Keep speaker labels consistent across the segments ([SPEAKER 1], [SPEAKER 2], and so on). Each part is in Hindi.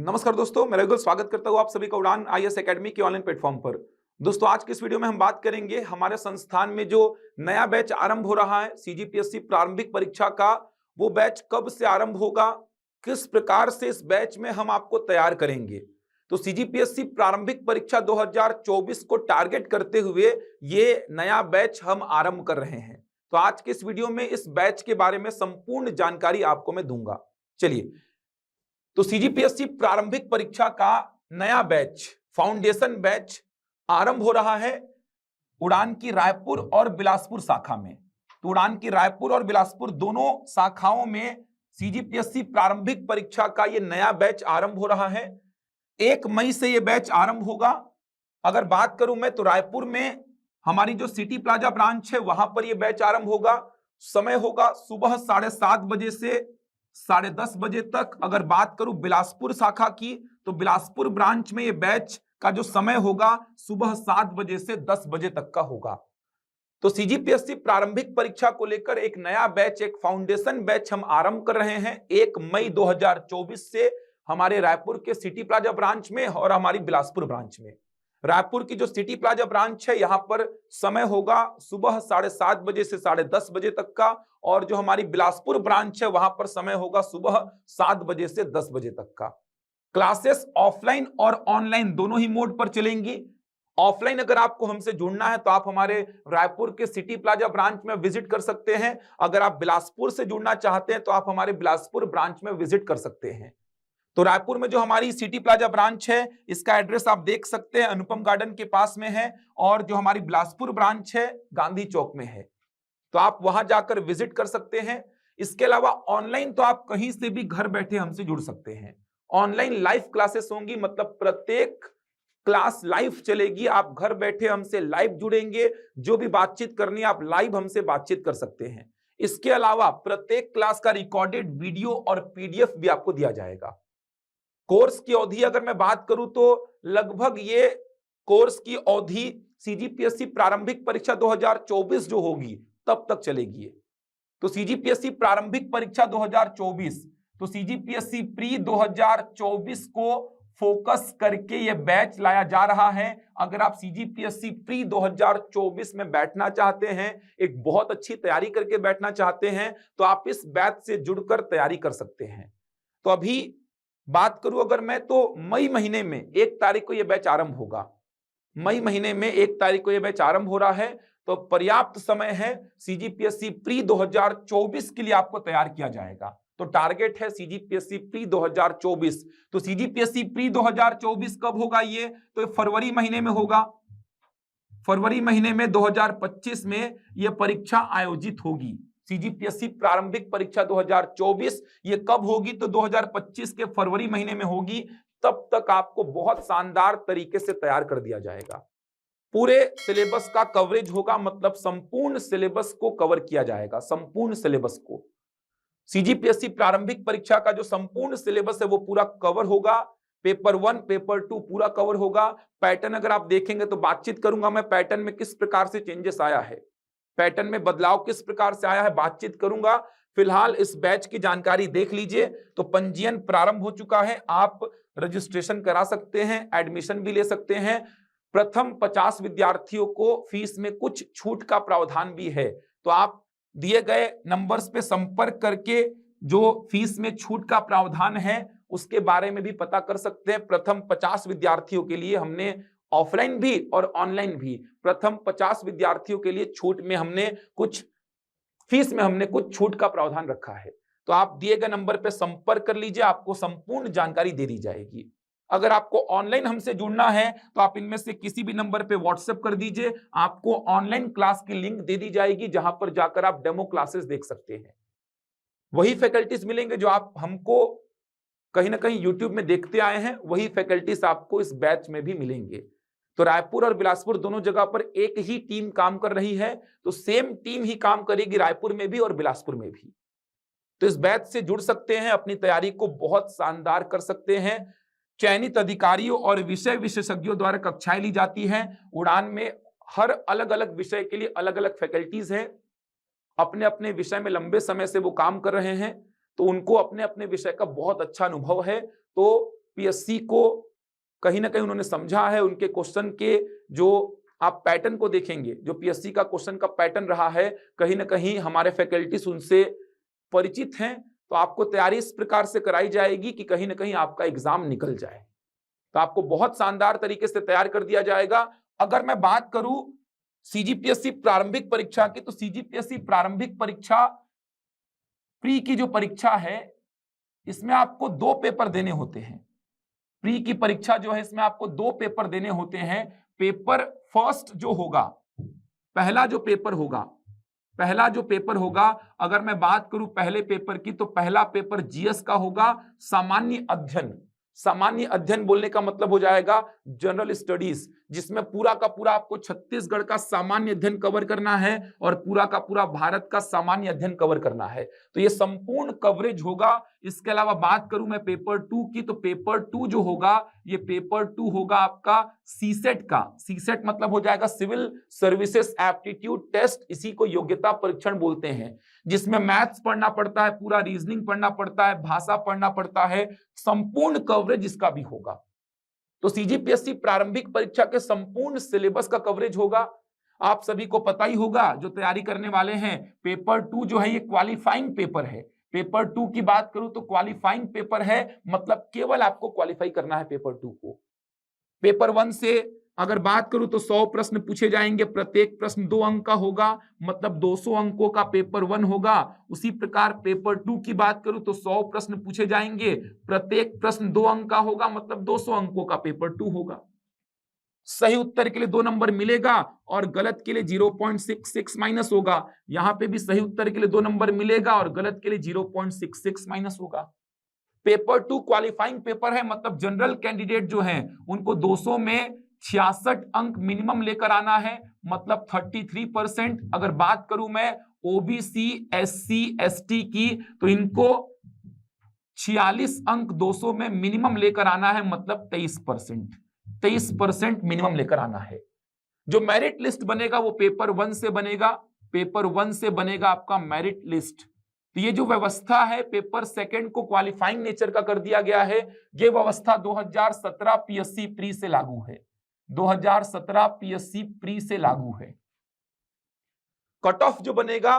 [SPEAKER 1] नमस्कार दोस्तों, मैं रघुल स्वागत करता हूं आप सभी का उड़ान आईएएस एकेडमी के ऑनलाइन प्लेटफॉर्म पर। दोस्तों, आज के इस वीडियो में हम बात करेंगे हमारे संस्थान में जो नया बैच आरंभ हो रहा है सीजीपीएससी प्रारंभिक परीक्षा का, वो बैच कब से आरंभ होगा, किस प्रकार से इस बैच में हम आपको तैयार करेंगे। तो सीजीपीएससी प्रारंभिक परीक्षा 2024 को टारगेट करते हुए ये नया बैच हम आरंभ कर रहे हैं। तो आज के इस वीडियो में इस बैच के बारे में संपूर्ण जानकारी आपको मैं दूंगा। चलिए, तो सीजीपीएससी प्रारंभिक परीक्षा का नया बैच फाउंडेशन बैच आरंभ हो रहा है उड़ान की रायपुर और बिलासपुर शाखा में। तो उड़ान की रायपुर और बिलासपुर दोनों शाखाओं में सीजीपीएससी प्रारंभिक परीक्षा का यह नया बैच आरंभ हो रहा है। 1 मई से यह बैच आरंभ होगा। अगर बात करूं मैं, तो रायपुर में हमारी जो सिटी प्लाजा ब्रांच है वहां पर यह बैच आरंभ होगा। समय होगा सुबह 7:30 बजे से 10:30 बजे तक। अगर बात करूं बिलासपुर शाखा की, तो बिलासपुर ब्रांच में ये बैच का जो समय होगा सुबह 7 बजे से 10 बजे तक का होगा। तो सीजीपीएससी प्रारंभिक परीक्षा को लेकर एक नया बैच, एक फाउंडेशन बैच हम आरंभ कर रहे हैं 1 मई 2024 से हमारे रायपुर के सिटी प्लाजा ब्रांच में और हमारी बिलासपुर ब्रांच में। रायपुर की जो सिटी प्लाजा ब्रांच है, यहां पर समय होगा सुबह 7:30 बजे से 10:30 बजे तक का, और जो हमारी बिलासपुर ब्रांच है वहां पर समय होगा सुबह 7 बजे से 10 बजे तक का। क्लासेस ऑफलाइन और ऑनलाइन दोनों ही मोड पर चलेंगी। ऑफलाइन अगर आपको हमसे जुड़ना है तो आप हमारे रायपुर के सिटी प्लाजा ब्रांच में विजिट कर सकते हैं। अगर आप बिलासपुर से जुड़ना चाहते हैं तो आप हमारे बिलासपुर ब्रांच में विजिट कर सकते हैं। तो रायपुर में जो हमारी सिटी प्लाजा ब्रांच है, इसका एड्रेस आप देख सकते हैं, अनुपम गार्डन के पास में है। और जो हमारी बिलासपुर ब्रांच है गांधी चौक में है, तो आप वहां जाकर विजिट कर सकते हैं। इसके अलावा ऑनलाइन तो आप कहीं से भी घर बैठे हमसे जुड़ सकते हैं। ऑनलाइन लाइव क्लासेस होंगी, मतलब प्रत्येक क्लास लाइव चलेगी। आप घर बैठे हमसे लाइव जुड़ेंगे, जो भी बातचीत करनी है आप लाइव हमसे बातचीत कर सकते हैं। इसके अलावा प्रत्येक क्लास का रिकॉर्डेड वीडियो और पीडीएफ भी आपको दिया जाएगा। कोर्स की अवधि अगर मैं बात करूं तो लगभग ये कोर्स की अवधि सीजीपीएससी प्रारंभिक परीक्षा 2024 जो होगी तब तक चलेगी। तो सीजीपीएससी प्रारंभिक परीक्षा 2024, तो सीजीपीएससी प्री 2024 को फोकस करके ये बैच लाया जा रहा है। अगर आप सीजीपीएससी प्री 2024 में बैठना चाहते हैं, एक बहुत अच्छी तैयारी करके बैठना चाहते हैं, तो आप इस बैच से जुड़कर तैयारी कर सकते हैं। तो अभी बात करूं अगर मैं, तो मई महीने में 1 तारीख को यह बैच आरंभ होगा। मई महीने में 1 तारीख को यह बैच आरंभ हो रहा है, तो पर्याप्त समय है। सीजीपीएससी प्री 2024 के लिए आपको तैयार किया जाएगा। तो टारगेट है सीजीपीएससी प्री 2024। तो सीजीपीएससी प्री 2024 कब होगा ये? तो फरवरी महीने में होगा। फरवरी महीने में 2025 में यह परीक्षा आयोजित होगी। सीजीपीएससी प्रारंभिक परीक्षा 2024 ये कब होगी? तो 2025 के फरवरी महीने में होगी। तब तक आपको बहुत शानदार तरीके से तैयार कर दिया जाएगा। पूरे सिलेबस का कवरेज होगा, मतलब संपूर्ण सिलेबस को कवर किया जाएगा। संपूर्ण सिलेबस को सीजीपीएससी प्रारंभिक परीक्षा का जो संपूर्ण सिलेबस है वो पूरा कवर होगा। पेपर 1, पेपर 2 पूरा कवर होगा। पैटर्न अगर आप देखेंगे तो बातचीत करूंगा मैं पैटर्न में किस प्रकार से चेंजेस आया है, पैटर्न में बदलाव किस प्रकार से आया है, बातचीत करूंगा। फिलहाल इस बैच की जानकारी देख लीजिए। तो पंजीयन प्रारंभ हो चुका है, आप रजिस्ट्रेशन करा सकते हैं, एडमिशन भी ले सकते हैं। प्रथम 50 विद्यार्थियों को फीस में कुछ छूट का प्रावधान भी है, तो आप दिए गए नंबर्स पे संपर्क करके जो फीस में छूट का प्रावधान है उसके बारे में भी पता कर सकते हैं। प्रथम 50 विद्यार्थियों के लिए हमने ऑफलाइन भी और ऑनलाइन भी प्रथम 50 विद्यार्थियों के लिए छूट में हमने कुछ फीस में हमने कुछ छूट का प्रावधान रखा है। तो आप दिए गए नंबर पर संपर्क कर लीजिए, आपको संपूर्ण जानकारी दे दी जाएगी। अगर आपको ऑनलाइन हमसे जुड़ना है तो आप इनमें से किसी भी नंबर पे व्हाट्सएप कर दीजिए, आपको ऑनलाइन क्लास की लिंक दे दी जाएगी जहां पर जाकर आप डेमो क्लासेस देख सकते हैं। वही फैकल्टीज मिलेंगे जो आप हमको कहीं ना कहीं यूट्यूब में देखते आए हैं, वही फैकल्टीज आपको इस बैच में भी मिलेंगे। तो रायपुर और बिलासपुर दोनों जगह पर एक ही टीम काम कर रही है, तो सेम टीम ही काम करेगी रायपुर में भी और बिलासपुर में भी। तो इस बैच से जुड़ सकते हैं, अपनी तैयारी को बहुत शानदार कर सकते हैं। चयनित अधिकारियों और विषय विशेषज्ञों द्वारा कक्षाएं ली जाती हैं। उड़ान में हर अलग अलग विषय के लिए अलग अलग फैकल्टीज हैं, अपने अपने विषय में लंबे समय से वो काम कर रहे हैं, तो उनको अपने अपने विषय का बहुत अच्छा अनुभव है। तो पीएससी को कहीं ना कहीं उन्होंने समझा है। उनके क्वेश्चन के जो आप पैटर्न को देखेंगे, जो पीएससी का क्वेश्चन का पैटर्न रहा है, कहीं ना कहीं हमारे फैकल्टीज उनसे परिचित हैं। तो आपको तैयारी इस प्रकार से कराई जाएगी कि कहीं ना कहीं आपका एग्जाम निकल जाए। तो आपको बहुत शानदार तरीके से तैयार कर दिया जाएगा। अगर मैं बात करूं सीजीपीएससी प्रारंभिक परीक्षा की, तो सीजीपीएससी प्रारंभिक परीक्षा प्री की जो परीक्षा है, इसमें आपको 2 पेपर देने होते हैं। प्री की परीक्षा जो है, इसमें आपको 2 पेपर देने होते हैं। पेपर फर्स्ट जो होगा, पहला जो पेपर होगा, अगर मैं बात करूं पहले पेपर की, तो पहला पेपर जीएस का होगा, सामान्य अध्ययन। सामान्य अध्ययन बोलने का मतलब हो जाएगा जनरल स्टडीज, जिसमें पूरा का पूरा आपको छत्तीसगढ़ का सामान्य अध्ययन कवर करना है और पूरा का पूरा भारत का सामान्य अध्ययन कवर करना है। तो ये संपूर्ण कवरेज होगा। इसके अलावा बात करूं मैं पेपर 2 की, तो पेपर 2 जो होगा, ये पेपर 2 होगा आपका सीसेट का। सीसेट मतलब हो जाएगा सिविल सर्विसेज एप्टीट्यूड टेस्ट, इसी को योग्यता परीक्षण बोलते हैं, जिसमें मैथ्स पढ़ना पड़ता है, पूरा रीजनिंग पढ़ना पड़ता है, भाषा पढ़ना पड़ता है, संपूर्ण कवरेज इसका भी होगा। तो सीजीपीएससी प्रारंभिक परीक्षा के संपूर्ण सिलेबस का कवरेज होगा। आप सभी को पता ही होगा जो तैयारी करने वाले हैं, पेपर 2 जो है ये क्वालिफाइंग पेपर है। पेपर 2 की बात करूं तो क्वालिफाइंग पेपर है, मतलब केवल आपको क्वालिफाई करना है पेपर 2 को। पेपर 1 से अगर बात करूं तो 100 प्रश्न पूछे जाएंगे, प्रत्येक प्रश्न 2 अंक का होगा, मतलब 200 अंकों का पेपर 1 होगा। उसी प्रकार पेपर 2 की बात करूं तो 100 प्रश्न पूछे जाएंगे, प्रत्येक प्रश्न 2 अंक का होगा, मतलब 200 अंकों का पेपर 2 होगा। सही उत्तर के लिए 2 नंबर मिलेगा और गलत के लिए 0.66 माइनस होगा। यहां पे भी सही उत्तर के लिए 2 नंबर मिलेगा और गलत के लिए 0.66 माइनस होगा। पेपर 2 क्वालिफाइंग पेपर है, मतलब जनरल कैंडिडेट जो हैं उनको 200 में 66 अंक मिनिमम लेकर आना है, मतलब 33%। अगर बात करूं मैं ओबीसी, एससी, एसटी की, तो इनको 46 अंक 200 में मिनिमम लेकर आना है, मतलब 23%। 23% मिनिमम लेकर आना है। जो मेरिट लिस्ट बनेगा वो पेपर 1 से बनेगा। पेपर 1 से बनेगा आपका मेरिट लिस्ट। तो ये जो व्यवस्था है पेपर सेकंड को क्वालिफाइंग नेचर का कर दिया गया है। ये व्यवस्था 2017 पीएससी प्री से लागू है। 2017 पीएससी प्री से लागू है। कट ऑफ जो बनेगा,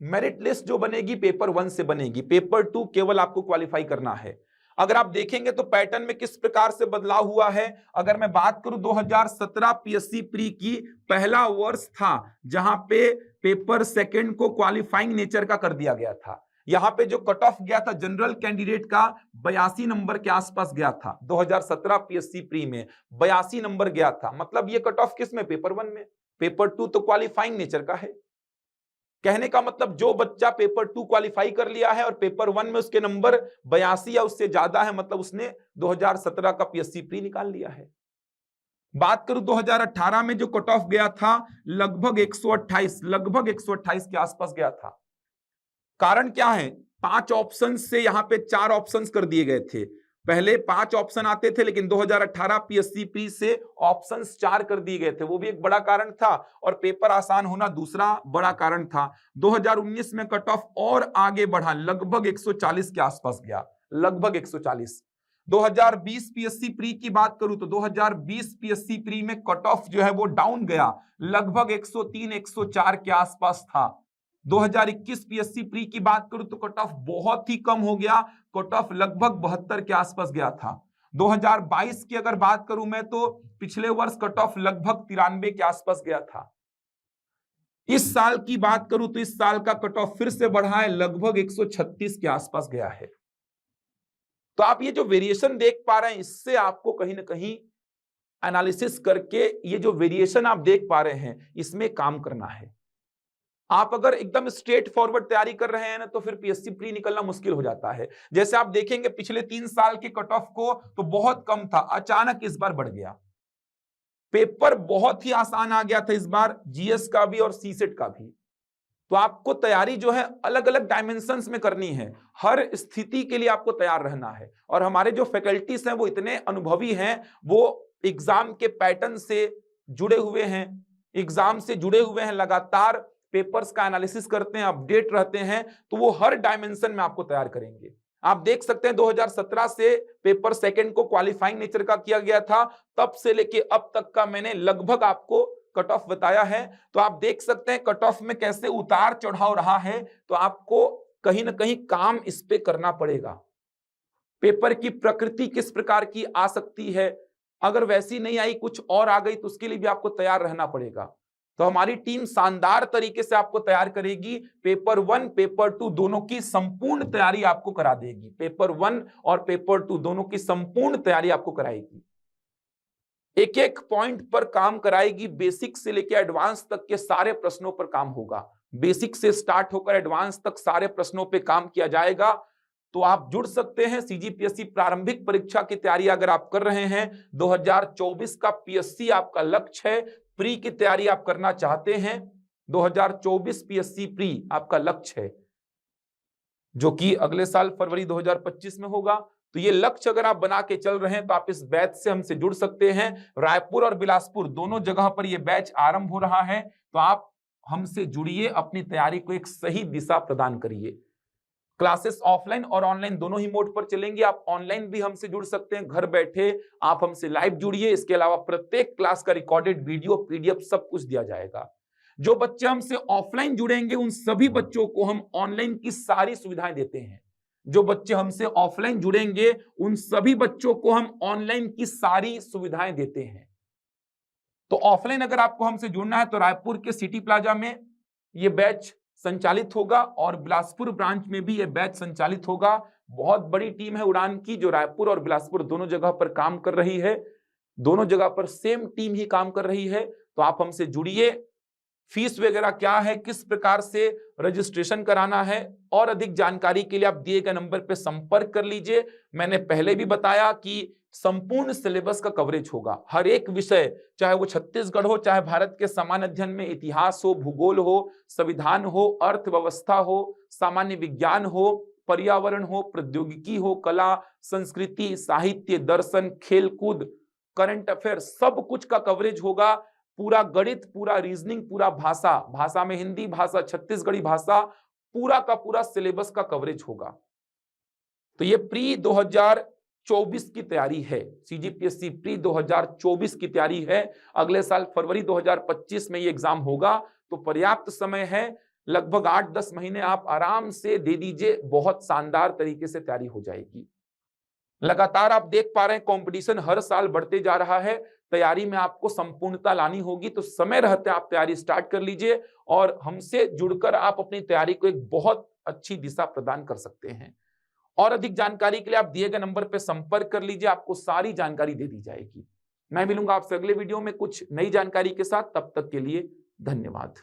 [SPEAKER 1] मेरिट लिस्ट जो बनेगी पेपर 1 से बनेगी। पेपर 2 केवल आपको क्वालिफाई करना है। अगर आप देखेंगे तो पैटर्न में किस प्रकार से बदलाव हुआ है। अगर मैं बात करूं 2017 पीएससी प्री की पहला वर्ष था जहां पे पेपर सेकंड को क्वालिफाइंग नेचर का कर दिया गया था। यहां पे जो कट ऑफ गया था जनरल कैंडिडेट का 82 नंबर के आसपास गया था। 2017 पीएससी प्री में 82 नंबर गया था, मतलब ये कट ऑफ किस में, पेपर 1 में। पेपर 2 तो क्वालिफाइंग नेचर का है। कहने का मतलब जो बच्चा पेपर 2 क्वालिफाई कर लिया है और पेपर 1 में उसके नंबर 82 या उससे ज्यादा है, मतलब उसने 2017 का पीएससी प्री निकाल लिया है। बात करूं 2018 में जो कट ऑफ गया था लगभग 128 के आसपास गया था। कारण क्या है, 5 ऑप्शन से यहां पे 4 ऑप्शन कर दिए गए थे। पहले 5 ऑप्शन आते थे, लेकिन 2018 पीएससी प्री से ऑप्शंस 4 कर दिए गए थे, वो भी एक बड़ा कारण था। और पेपर आसान होना दूसरा बड़ा कारण था। 2019 में कट ऑफ और आगे बढ़ा, लगभग 140 के आसपास गया, लगभग 140। 2020 पीएससी प्री की बात करूं तो 2020 पीएससी प्री में कट ऑफ जो है वो डाउन गया, लगभग 103-104 के आसपास था। 2021 पीएससी प्री की बात करूं तो कट ऑफ बहुत ही कम हो गया, कट ऑफ लगभग 72 के आसपास गया था। 2022 की अगर बात करूं मैं तो पिछले वर्ष कट ऑफ लगभग 93 के आसपास गया था। इस साल की बात करूं तो इस साल का कट ऑफ फिर से बढ़ा है, लगभग 136 के आसपास गया है। तो आप ये जो वेरिएशन देख पा रहे हैं, इससे आपको कहीं ना कहीं एनालिसिस करके ये जो वेरिएशन आप देख पा रहे हैं इसमें काम करना है। आप अगर एकदम स्ट्रेट फॉरवर्ड तैयारी कर रहे हैं ना तो फिर पीएससी प्री निकलना मुश्किल हो जाता है। जैसे आप देखेंगे पिछले 3 साल के कट ऑफ को तो बहुत कम था, अचानक इस बार बढ़ गया। पेपर बहुत ही आसान आ गया था इस बार, जीएस का भी और सीसेट का भी। तो आपको तैयारी जो है अलग अलग डायमेंशंस में करनी है, हर स्थिति के लिए आपको तैयार रहना है। और हमारे जो फैकल्टीज हैं वो इतने अनुभवी हैं, वो एग्जाम के पैटर्न से जुड़े हुए हैं, एग्जाम से जुड़े हुए हैं, लगातार पेपर्स का एनालिसिस करते हैं, अपडेट रहते हैं, तो वो हर डायमेंशन में आपको तैयार करेंगे। आप देख सकते हैं 2017 से पेपर सेकंड को क्वालिफाइंग नेचर का किया गया था, तब से लेके अब तक का मैंने लगभग आपको कट ऑफ बताया है। तो आप देख सकते हैं कट ऑफ में कैसे उतार चढ़ाव रहा है, तो आपको कहीं ना कहीं काम इस पे करना पड़ेगा। पेपर की प्रकृति किस प्रकार की आ सकती है, अगर वैसी नहीं आई कुछ और आ गई तो उसके लिए भी आपको तैयार रहना पड़ेगा। तो हमारी टीम शानदार तरीके से आपको तैयार करेगी। पेपर 1 पेपर 2 दोनों की संपूर्ण तैयारी आपको करा देगी। पेपर 1 और पेपर 2 दोनों की संपूर्ण तैयारी आपको कराएगी, एक एक पॉइंट पर काम कराएगी। बेसिक से लेकर एडवांस तक के सारे प्रश्नों पर काम होगा। बेसिक से स्टार्ट होकर एडवांस तक सारे प्रश्नों पे काम किया जाएगा। तो आप जुड़ सकते हैं। सीजीपीएससी प्रारंभिक परीक्षा की तैयारी अगर आप कर रहे हैं, 2024 का पीएससी आपका लक्ष्य है, प्री की तैयारी आप करना चाहते हैं, 2024 पीएससी प्री आपका लक्ष्य है, जो कि अगले साल फरवरी 2025 में होगा। तो ये लक्ष्य अगर आप बना के चल रहे हैं तो आप इस बैच से हमसे जुड़ सकते हैं। रायपुर और बिलासपुर दोनों जगह पर यह बैच आरंभ हो रहा है, तो आप हमसे जुड़िए, अपनी तैयारी को एक सही दिशा प्रदान करिए। क्लासेस ऑफलाइन और ऑनलाइन दोनों ही मोड पर चलेंगे। आप ऑनलाइन भी हमसे जुड़ सकते हैं, घर बैठे आप हमसे लाइव जुड़िए। इसके अलावा प्रत्येक क्लास का रिकॉर्डेड वीडियो, पीडीएफ सब कुछ दिया जाएगा। जो बच्चे हमसे ऑफलाइन जुड़ेंगे उन सभी बच्चों को हम ऑनलाइन की सारी सुविधाएं देते हैं। जो बच्चे हमसे ऑफलाइन जुड़ेंगे उन सभी बच्चों को हम ऑनलाइन की सारी सुविधाएं देते हैं। तो ऑफलाइन अगर आपको हमसे जुड़ना है तो रायपुर के सिटी प्लाजा में यह बैच संचालित होगा और बिलासपुर ब्रांच में भी यह बैच संचालित होगा। बहुत बड़ी टीम है उड़ान की जो रायपुर और बिलासपुर दोनों जगह पर काम कर रही है। दोनों जगह पर सेम टीम ही काम कर रही है। तो आप हमसे जुड़िए। फीस वगैरह क्या है, किस प्रकार से रजिस्ट्रेशन कराना है, और अधिक जानकारी के लिए आप दिए गए नंबर पर संपर्क कर लीजिए। मैंने पहले भी बताया कि संपूर्ण सिलेबस का कवरेज होगा। हर एक विषय, चाहे वो छत्तीसगढ़ हो, चाहे भारत के सामान्य अध्ययन में इतिहास हो, भूगोल हो, संविधान हो, अर्थव्यवस्था हो, सामान्य विज्ञान हो, पर्यावरण हो, प्रौद्योगिकी हो, कला, संस्कृति, साहित्य, दर्शन, खेलकूद, करंट अफेयर, सब कुछ का कवरेज होगा। पूरा गणित, पूरा रीजनिंग, पूरा भाषा में हिंदी भाषा, छत्तीसगढ़ी भाषा, पूरा का पूरा सिलेबस का कवरेज होगा। तो ये प्री 2024 की तैयारी है। सीजीपीएससी प्री 2024 की तैयारी है। अगले साल फरवरी 2025 में ये एग्जाम होगा। तो पर्याप्त समय है, लगभग 8-10 महीने आप आराम से दे दीजिए, बहुत शानदार तरीके से तैयारी हो जाएगी। लगातार आप देख पा रहे हैं कंपटीशन हर साल बढ़ते जा रहा है। तैयारी में आपको संपूर्णता लानी होगी, तो समय रहते आप तैयारी स्टार्ट कर लीजिए और हमसे जुड़कर आप अपनी तैयारी को एक बहुत अच्छी दिशा प्रदान कर सकते हैं। और अधिक जानकारी के लिए आप दिए गए नंबर पर संपर्क कर लीजिए, आपको सारी जानकारी दे दी जाएगी। मैं मिलूंगा आपसे अगले वीडियो में कुछ नई जानकारी के साथ। तब तक के लिए धन्यवाद।